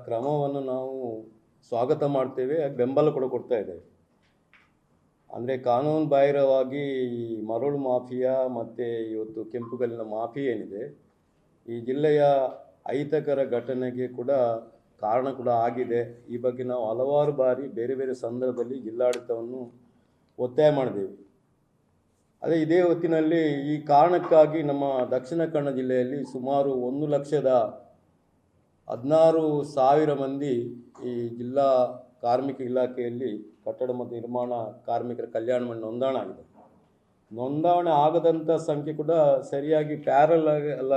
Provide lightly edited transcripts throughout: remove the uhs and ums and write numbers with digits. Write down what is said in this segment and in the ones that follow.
ಕ್ರಮವನ್ನು ನಾವು ಸ್ವಾಗತ ಮಾಡ್ತೇವೆ, ಬೆಂಬಲ ಕೂಡ ಕೊಡ್ತಾ ಇದ್ದೇವೆ. ಅಂದರೆ ಕಾನೂನು ಬಾಹಿರವಾಗಿ ಈ ಮರಳು ಮಾಫಿಯಾ ಮತ್ತು ಇವತ್ತು ಕೆಂಪುಗಲ್ಲಿನ ಮಾಫಿಯಾ ಏನಿದೆ, ಈ ಜಿಲ್ಲೆಯ ಅಹಿತಕರ ಘಟನೆಗೆ ಕೂಡ ಕಾರಣ ಕೂಡ ಆಗಿದೆ. ಈ ಬಗ್ಗೆ ನಾವು ಹಲವಾರು ಬಾರಿ ಬೇರೆ ಬೇರೆ ಸಂದರ್ಭದಲ್ಲಿ ಜಿಲ್ಲಾಡಳಿತವನ್ನು ಒತ್ತಾಯ ಮಾಡಿದ್ದೇವೆ. ಅದೇ ಇದೇ ಹೊತ್ತಿನಲ್ಲಿ ಈ ಕಾರಣಕ್ಕಾಗಿ ನಮ್ಮ ದಕ್ಷಿಣ ಕನ್ನಡ ಜಿಲ್ಲೆಯಲ್ಲಿ ಸುಮಾರು 1,16,000 ಮಂದಿ ಈ ಜಿಲ್ಲಾ ಕಾರ್ಮಿಕ ಇಲಾಖೆಯಲ್ಲಿ ಕಟ್ಟಡ ಮತ್ತು ನಿರ್ಮಾಣ ಕಾರ್ಮಿಕರ ಕಲ್ಯಾಣ ಮಂಡಳಿ ನೋಂದಣಿ ಆಗಿದೆ. ನೋಂದಣಿ ಆಗದಂಥ ಸಂಖ್ಯೆ ಕೂಡ ಸರಿಯಾಗಿ ಪ್ಯಾರಲ್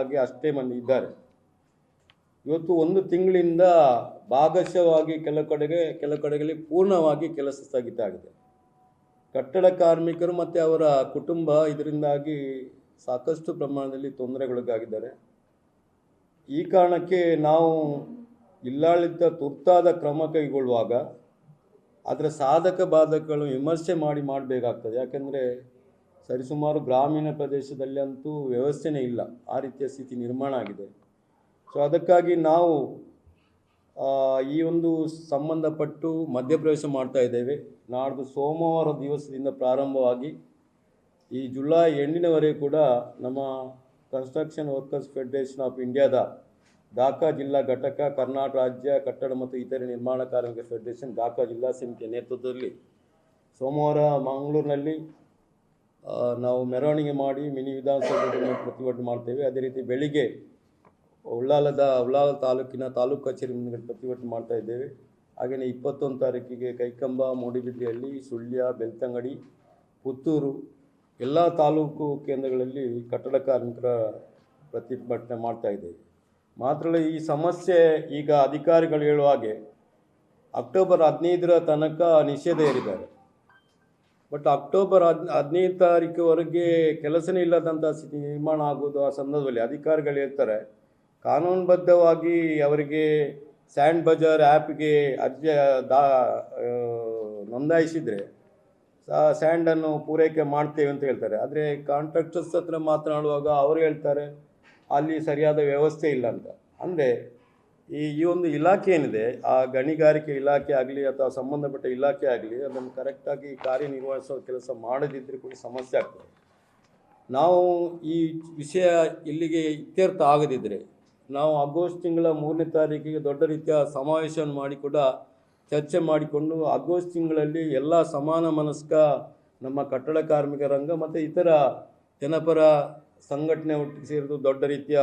ಆಗಿ ಅಷ್ಟೇ ಮಂದಿ ಇದ್ದಾರೆ. ಇವತ್ತು ಒಂದು ತಿಂಗಳಿಂದ ಭಾಗಶಃವಾಗಿ ಕೆಲವು ಕಡೆಗಳಲ್ಲಿ ಪೂರ್ಣವಾಗಿ ಕೆಲಸ ಸ್ಥಗಿತ ಆಗಿದೆ. ಕಟ್ಟಡ ಕಾರ್ಮಿಕರು ಮತ್ತು ಅವರ ಕುಟುಂಬ ಇದರಿಂದಾಗಿ ಸಾಕಷ್ಟು ಪ್ರಮಾಣದಲ್ಲಿ ತೊಂದರೆಗೊಳಗಾಗಿದ್ದಾರೆ. ಈ ಕಾರಣಕ್ಕೆ ನಾವು ಜಿಲ್ಲಾಡಳಿತ ತುರ್ತಾದ ಕ್ರಮ ಕೈಗೊಳ್ಳುವಾಗ ಅದರ ಸಾಧಕ ಬಾಧಕಗಳನ್ನು ವಿಮರ್ಶೆ ಮಾಡಬೇಕಾಗ್ತದೆ. ಯಾಕೆಂದರೆ ಸರಿಸುಮಾರು ಗ್ರಾಮೀಣ ಪ್ರದೇಶದಲ್ಲಿ ಅಂತೂ ವ್ಯವಸ್ಥೆನೇ ಇಲ್ಲ, ಆ ರೀತಿಯ ಸ್ಥಿತಿ ನಿರ್ಮಾಣ ಆಗಿದೆ. ಸೊ ಅದಕ್ಕಾಗಿ ನಾವು ಈ ಒಂದು ಸಂಬಂಧಪಟ್ಟು ಮಧ್ಯಪ್ರವೇಶ ಮಾಡ್ತಾ ಇದ್ದೇವೆ. ನಾಡ್ದು ಸೋಮವಾರ ದಿವಸದಿಂದ ಪ್ರಾರಂಭವಾಗಿ ಈ ಜುಲೈ ಎಂಡಿನವರೆಗೆ ಕೂಡ ನಮ್ಮ ಕನ್ಸ್ಟ್ರಕ್ಷನ್ ವರ್ಕರ್ಸ್ ಫೆಡರೇಷನ್ ಆಫ್ ಇಂಡಿಯಾದ ಢಾಕಾ ಜಿಲ್ಲಾ ಘಟಕ, ಕರ್ನಾಟಕ ರಾಜ್ಯ ಕಟ್ಟಡ ಮತ್ತು ಇತರೆ ನಿರ್ಮಾಣ ಕಾರ್ಮಿಕ ಫೆಡರೇಷನ್ ಢಾಕಾ ಜಿಲ್ಲಾ ಸಮಿತಿಯ ನೇತೃತ್ವದಲ್ಲಿ ಸೋಮವಾರ ಮಂಗಳೂರಿನಲ್ಲಿ ನಾವು ಮೆರವಣಿಗೆ ಮಾಡಿ ಮಿನಿ ವಿಧಾನಸೌಧದಲ್ಲಿ ಪ್ರತಿಭಟನೆ ಮಾಡ್ತೇವೆ. ಅದೇ ರೀತಿ ಬೆಳಿಗ್ಗೆ ಉಳ್ಳಾಲ ತಾಲೂಕಿನ ತಾಲೂಕು ಕಚೇರಿ ಮುಂದೆ ಪ್ರತಿಭಟನೆ ಮಾಡ್ತಾ ಇದ್ದೇವೆ. ಹಾಗೆಯೇ 21 ತಾರೀಕಿಗೆ ಕೈಕಂಬ, ಮೂಡಿಬಿದ್ರೆಹಳ್ಳಿ, ಸುಳ್ಯ, ಬೆಳ್ತಂಗಡಿ, ಪುತ್ತೂರು ಎಲ್ಲ ತಾಲೂಕು ಕೇಂದ್ರಗಳಲ್ಲಿ ಕಟ್ಟಡ ಕಾರ್ಮಿಕರ ಪ್ರತಿಭಟನೆ ಮಾಡ್ತಾ ಇದ್ದೇವೆ. ಮಾತ್ರ ಅಲ್ಲ, ಈ ಸಮಸ್ಯೆ ಈಗ ಅಧಿಕಾರಿಗಳು ಹೇಳುವ ಹಾಗೆ ಅಕ್ಟೋಬರ್ 15ರ ತನಕ ನಿಷೇಧ ಹೇರಿದ್ದಾರೆ. ಬಟ್ ಅಕ್ಟೋಬರ್ 15 ತಾರೀಕುವರೆಗೆ ಕೆಲಸನೇ ಇಲ್ಲದಂಥ ಸ್ಥಿತಿ ನಿರ್ಮಾಣ ಆಗೋದು. ಆ ಸಂದರ್ಭದಲ್ಲಿ ಅಧಿಕಾರಿಗಳು ಹೇಳ್ತಾರೆ, ಕಾನೂನುಬದ್ಧವಾಗಿ ಅವರಿಗೆ ಸ್ಯಾಂಡ್ ಬಜಾರ್ ಆ್ಯಪ್ಗೆ ಅರ್ಜಿ ನೋಂದಾಯಿಸಿದರೆ ಸ್ಯಾಂಡನ್ನು ಪೂರೈಕೆ ಮಾಡ್ತೇವೆ ಅಂತ ಹೇಳ್ತಾರೆ. ಆದರೆ ಕಾಂಟ್ರಾಕ್ಟರ್ಸ್ ಹತ್ರ ಮಾತನಾಡುವಾಗ ಅವರು ಹೇಳ್ತಾರೆ ಅಲ್ಲಿ ಸರಿಯಾದ ವ್ಯವಸ್ಥೆ ಇಲ್ಲ ಅಂತ. ಅಂದರೆ ಈ ಒಂದು ಇಲಾಖೆ ಏನಿದೆ, ಆ ಗಣಿಗಾರಿಕೆ ಇಲಾಖೆ ಆಗಲಿ ಅಥವಾ ಸಂಬಂಧಪಟ್ಟ ಇಲಾಖೆ ಆಗಲಿ, ಅದನ್ನು ಕರೆಕ್ಟಾಗಿ ಕಾರ್ಯನಿರ್ವಹಿಸೋ ಕೆಲಸ ಮಾಡದಿದ್ದರೆ ಕೂಡ ಸಮಸ್ಯೆ ಆಗ್ತದೆ. ನಾವು ಈ ವಿಷಯ ಇಲ್ಲಿಗೆ ಇತ್ಯರ್ಥ ಆಗದಿದ್ದರೆ ನಾವು ಆಗಸ್ಟ್ ತಿಂಗಳ 3ನೇ ತಾರೀಕಿಗೆ ದೊಡ್ಡ ರೀತಿಯ ಸಮಾವೇಶವನ್ನು ಮಾಡಿ ಕೂಡ ಚರ್ಚೆ ಮಾಡಿಕೊಂಡು ಆಗಸ್ಟ್ ತಿಂಗಳಲ್ಲಿ ಎಲ್ಲ ಸಮಾನ ಮನಸ್ಕ ನಮ್ಮ ಕಟ್ಟಡ ಕಾರ್ಮಿಕ ರಂಗ ಮತ್ತು ಇತರ ಜನಪರ ಸಂಘಟನೆ ಒಟ್ಟಿಗೆ ಸೇರಿದು ದೊಡ್ಡ ರೀತಿಯ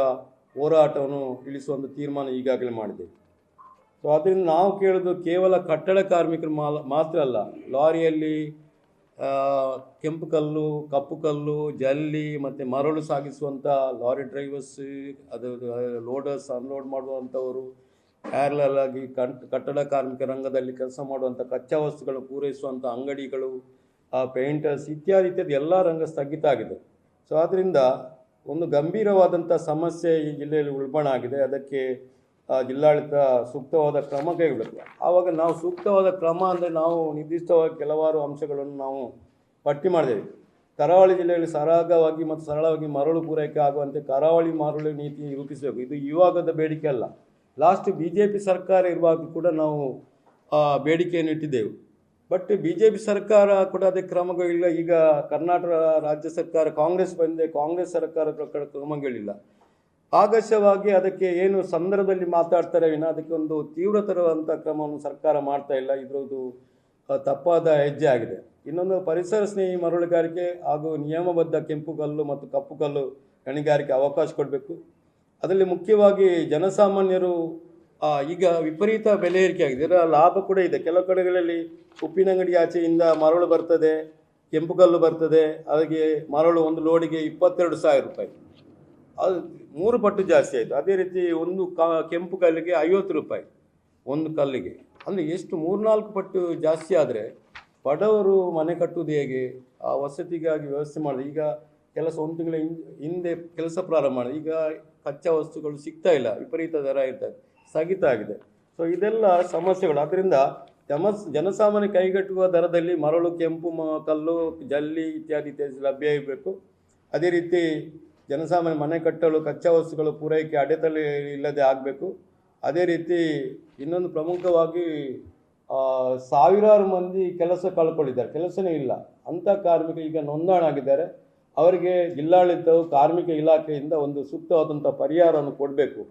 ಹೋರಾಟವನ್ನು ಇಳಿಸುವಂಥ ತೀರ್ಮಾನ ಈಗಾಗಲೇ ಮಾಡಿದ್ದೇವೆ. ಸೊ ಅದರಿಂದ ನಾವು ಕೇಳೋದು ಕೇವಲ ಕಟ್ಟಡ ಕಾರ್ಮಿಕರು ಮಾತ್ರ ಅಲ್ಲ, ಲಾರಿಯಲ್ಲಿ ಕೆಂಪು ಕಲ್ಲು, ಕಪ್ಪು ಕಲ್ಲು, ಜಲ್ಲಿ ಮತ್ತು ಮರಳು ಸಾಗಿಸುವಂಥ ಲಾರಿ ಡ್ರೈವರ್ಸ್, ಅದು ಲೋಡರ್ಸ್, ಅನ್ಲೋಡ್ ಮಾಡುವಂಥವರು, ಪ್ಯಾರಲಲ್ ಆಗಿ ಕಟ್ಟಡ ಕಾರ್ಮಿಕ ರಂಗದಲ್ಲಿ ಕೆಲಸ ಮಾಡುವಂಥ ಕಚ್ಚಾ ವಸ್ತುಗಳು ಪೂರೈಸುವಂಥ ಅಂಗಡಿಗಳು, ಪೇಂಟರ್ಸ್ ಇತ್ಯಾದಿ ಎಲ್ಲ ರಂಗ ಸ್ಥಗಿತ ಆಗಿದೆ. ಸೊ ಆದ್ದರಿಂದ ಒಂದು ಗಂಭೀರವಾದಂಥ ಸಮಸ್ಯೆ ಈ ಜಿಲ್ಲೆಯಲ್ಲಿ ಉಲ್ಬಣ ಆಗಿದೆ. ಅದಕ್ಕೆ ಜಿಲ್ಲಾಡಳಿತ ಸೂಕ್ತವಾದ ಕ್ರಮ ಕೈಗೊಳ್ಳಬೇಕು. ಆವಾಗ ನಾವು ಸೂಕ್ತವಾದ ಕ್ರಮ ಅಂದರೆ ನಾವು ನಿರ್ದಿಷ್ಟವಾಗಿ ಕೆಲವಾರು ಅಂಶಗಳನ್ನು ನಾವು ಪಟ್ಟಿ ಮಾಡಿದ್ದೇವೆ. ಕರಾವಳಿ ಜಿಲ್ಲೆಯಲ್ಲಿ ಸರಾಗವಾಗಿ ಮತ್ತು ಸರಳವಾಗಿ ಮರಳು ಪೂರೈಕೆ ಆಗುವಂತೆ ಕರಾವಳಿ ಮರಳು ನೀತಿ ರೂಪಿಸಬೇಕು. ಇದು ಇವಾಗದ ಬೇಡಿಕೆ ಅಲ್ಲ, ಲಾಸ್ಟ್ BJP ಸರ್ಕಾರ ಇರುವಾಗ ಕೂಡ ನಾವು ಬೇಡಿಕೆಯನ್ನು ಇಟ್ಟಿದ್ದೆವು. ಬಟ್ BJP ಸರ್ಕಾರ ಕೂಡ ಅದಕ್ಕೆ ಕ್ರಮಗಳಿಲ್ಲ. ಈಗ ಕರ್ನಾಟಕ ರಾಜ್ಯ ಸರ್ಕಾರ ಕಾಂಗ್ರೆಸ್ ಬಂದಿದೆ, ಕಾಂಗ್ರೆಸ್ ಸರ್ಕಾರ ಕ್ರಮಗಳಿಲ್ಲ. ಆಗಸವಾಗಿ ಅದಕ್ಕೆ ಏನು ಸಂದರ್ಭದಲ್ಲಿ ಮಾತಾಡ್ತಾರೆ ವಿನ ಅದಕ್ಕೆ ಒಂದು ತೀವ್ರತರವಾದಂಥ ಕ್ರಮವನ್ನು ಸರ್ಕಾರ ಮಾಡ್ತಾ ಇಲ್ಲ. ಇದರದ್ದು ತಪ್ಪಾದ ಹೆಜ್ಜೆ ಆಗಿದೆ. ಇನ್ನೊಂದು ಪರಿಸರ ಸ್ನೇಹಿ ಮರಳುಗಾರಿಕೆ ಹಾಗೂ ನಿಯಮಬದ್ಧ ಕೆಂಪು ಕಲ್ಲು ಮತ್ತು ಕಪ್ಪು ಕಲ್ಲು ಗಣಿಗಾರಿಕೆ ಅವಕಾಶ ಕೊಡಬೇಕು. ಅದರಲ್ಲಿ ಮುಖ್ಯವಾಗಿ ಜನಸಾಮಾನ್ಯರು ಈಗ ವಿಪರೀತ ಬೆಲೆ ಏರಿಕೆ ಆಗಿದೆ. ಇದರ ಲಾಭ ಕೂಡ ಇದೆ. ಕೆಲವು ಕಡೆಗಳಲ್ಲಿ ಉಪ್ಪಿನಂಗಡಿ ಆಚೆಯಿಂದ ಮರಳು ಬರ್ತದೆ, ಕೆಂಪು ಕಲ್ಲು ಬರ್ತದೆ. ಅದಕ್ಕೆ ಮರಳು ಒಂದು ಲೋಡಿಗೆ 22,000 ರೂಪಾಯಿ, ಅದು 3 ಪಟ್ಟು ಜಾಸ್ತಿ ಆಯಿತು. ಅದೇ ರೀತಿ ಒಂದು ಕೆಂಪು ಕಲ್ಲಿಗೆ 50 ರೂಪಾಯಿ ಒಂದು ಕಲ್ಲಿಗೆ. ಅಂದರೆ ಎಷ್ಟು 3-4 ಪಟ್ಟು ಜಾಸ್ತಿ ಆದರೆ ಬಡವರು ಮನೆ ಕಟ್ಟುವುದು ಹೇಗೆ? ಆ ವಸತಿಗಾಗಿ ವ್ಯವಸ್ಥೆ ಮಾಡಿದೆ. ಈಗ ಕೆಲಸ ಒಂದು ತಿಂಗಳ ಹಿಂದೆ ಕೆಲಸ ಪ್ರಾರಂಭ ಮಾಡಿದೆ, ಈಗ ಕಚ್ಚಾ ವಸ್ತುಗಳು ಸಿಗ್ತಾ ಇಲ್ಲ, ವಿಪರೀತ ದರ ಇರ್ತದೆ, ಸ್ಥಗಿತ ಆಗಿದೆ. ಸೊ ಇದೆಲ್ಲ ಸಮಸ್ಯೆಗಳು. ಅದರಿಂದ ಜನಸಾಮಾನ್ಯ ಕೈಗೆಟುಕುವ ದರದಲ್ಲಿ ಮರಳು, ಕೆಂಪು ಕಲ್ಲು, ಜಲ್ಲಿ ಇತ್ಯಾದಿ ಲಭ್ಯ ಇರಬೇಕು. ಅದೇ ರೀತಿ ಜನಸಾಮಾನ್ಯ ಮನೆ ಕಟ್ಟಲು ಕಚ್ಚಾ ವಸ್ತುಗಳು ಪೂರೈಕೆ ಅಡೆತಡೆ ಇಲ್ಲದೆ ಆಗಬೇಕು. ಅದೇ ರೀತಿ ಇನ್ನೊಂದು ಪ್ರಮುಖವಾಗಿ ಸಾವಿರಾರು ಮಂದಿ ಕೆಲಸ ಕಳ್ಕೊಂಡಿದ್ದಾರೆ, ಕೆಲಸನೇ ಇಲ್ಲ. ಅಂಥ ಕಾರ್ಮಿಕರು ಈಗ ನೋಂದಣಿ ಆಗಿದ್ದಾರೆ. ಅವರಿಗೆ ಜಿಲ್ಲಾಡಳಿತವು ಕಾರ್ಮಿಕ ಇಲಾಖೆಯಿಂದ ಒಂದು ಸೂಕ್ತವಾದಂಥ ಪರಿಹಾರವನ್ನು ಕೊಡಬೇಕು.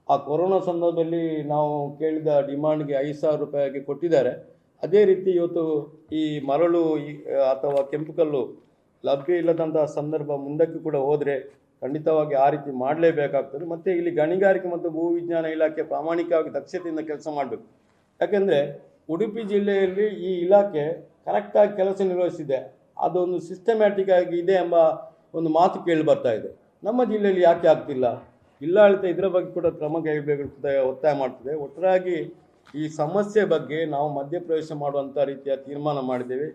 ಆ ಕೊರೋನಾ ಸಂದರ್ಭದಲ್ಲಿ ನಾವು ಕೇಳಿದ ಡಿಮಾಂಡ್ಗೆ 5,000 ರೂಪಾಯಿಗೆ ಕೊಟ್ಟಿದ್ದಾರೆ. ಅದೇ ರೀತಿ ಇವತ್ತು ಈ ಮರಳು ಅಥವಾ ಕೆಂಪು ಕಲ್ಲು ಲಭ್ಯ ಇಲ್ಲದಂತಹ ಸಂದರ್ಭ ಮುಂದಕ್ಕೆ ಕೂಡ ಹೋದರೆ ಖಂಡಿತವಾಗಿ ಆ ರೀತಿ ಮಾಡಲೇಬೇಕಾಗ್ತದೆ. ಮತ್ತು ಇಲ್ಲಿ ಗಣಿಗಾರಿಕೆ ಮತ್ತು ಭೂವಿಜ್ಞಾನ ಇಲಾಖೆ ಪ್ರಾಮಾಣಿಕವಾಗಿ ದಕ್ಷತೆಯಿಂದ ಕೆಲಸ ಮಾಡಬೇಕು. ಯಾಕೆಂದರೆ ಉಡುಪಿ ಜಿಲ್ಲೆಯಲ್ಲಿ ಈ ಇಲಾಖೆ ಕರೆಕ್ಟಾಗಿ ಕೆಲಸ ನಿರ್ವಹಿಸಿದೆ, ಅದೊಂದು ಸಿಸ್ಟಮ್ಯಾಟಿಕ್ ಆಗಿ ಇದೆ ಎಂಬ ಒಂದು ಮಾತು ಕೇಳಿ ಬರ್ತಾ ಇದೆ. ನಮ್ಮ ಜಿಲ್ಲೆಯಲ್ಲಿ ಯಾಕೆ ಆಗ್ತಿಲ್ಲ? ಜಿಲ್ಲಾಡಳಿತ ಇದರ ಬಗ್ಗೆ ಕೂಡ ಕ್ರಮ ಕೈಗೊಳ್ಳಬೇಕು ಒತ್ತಾಯ ಮಾಡ್ತದೆ. ಒಟ್ಟಾಗಿ ಈ ಸಮಸ್ಯೆ ಬಗ್ಗೆ ನಾವು ಮಧ್ಯಪ್ರವೇಶ ಮಾಡುವಂಥ ರೀತಿಯ ತೀರ್ಮಾನ ಮಾಡಿದ್ದೇವೆ.